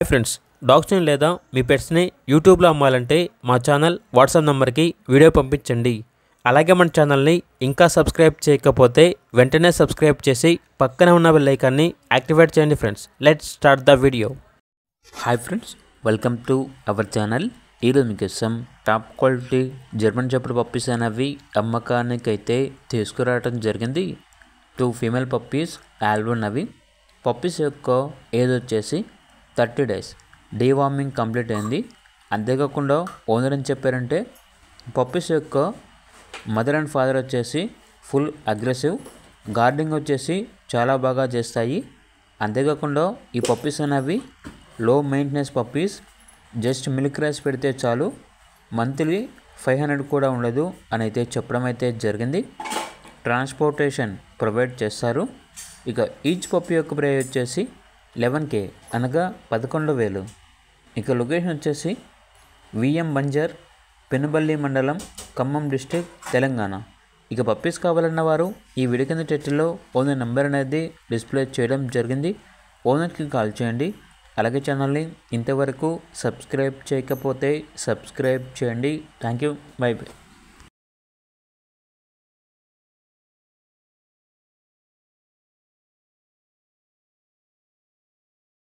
Friends, డాగ్స్ని లేదా మీ పెట్స్ని యూట్యూబ్లో అమ్మాలంటే మా ఛానల్ వాట్సాప్ నెంబర్కి వీడియో పంపించండి. అలాగే మన ఛానల్ని ఇంకా సబ్స్క్రైబ్ చేయకపోతే వెంటనే సబ్స్క్రైబ్ చేసి పక్కనే ఉన్న బెల్ ఐకాన్ని యాక్టివేట్ చేయండి. Friends, let's start the video. Hi friends, welcome to our channel. ఈరోజు మీకోసం top quality German shepherd puppies అనేవి అమ్మకానికి అయితే తీసుకురావడం జరిగింది. 2 ఫీమేల్ పప్పీస్ ఆల్బన్. అవి పప్పీస్ యొక్క ఏజ్ వచ్చేసి 30 days. డీవార్మింగ్ కంప్లీట్ అయింది. అంతేకాకుండా ఓనర్ అని చెప్పారంటే పప్పీస్ యొక్క మదర్ అండ్ ఫాదర్ వచ్చేసి ఫుల్ అగ్రెసివ్, గార్డింగ్ వచ్చేసి చాలా బాగా చేస్తాయి. అంతేకాకుండా ఈ పప్పీస్ అనేవి లో maintenance puppies. Just milk rice పెడితే చాలు, మంత్లీ 500 కూడా ఉండదు అని అయితే చెప్పడం అయితే జరిగింది. ట్రాన్స్పోర్టేషన్ ప్రొవైడ్ చేస్తారు. ఇక ఈచ్ పప్పీ యొక్క ప్రైస్ వచ్చేసి 11K, అనగా 11,000. ఇక లొకేషన్ వచ్చేసి విఎం బంజర్, పెనుబల్లి మండలం, ఖమ్మం డిస్టిక్, తెలంగాణ. ఇక పప్పీస్ కావాలన్న వారు ఈ వీడియో కింద టైటిల్లో ఓనర్ నెంబర్ అనేది డిస్ప్లే చేయడం జరిగింది. ఓనర్కి కాల్ చేయండి. అలాగే ఛానల్ని ఇంతవరకు సబ్స్క్రైబ్ చేయకపోతే సబ్స్క్రైబ్ చేయండి. Thank you. By by.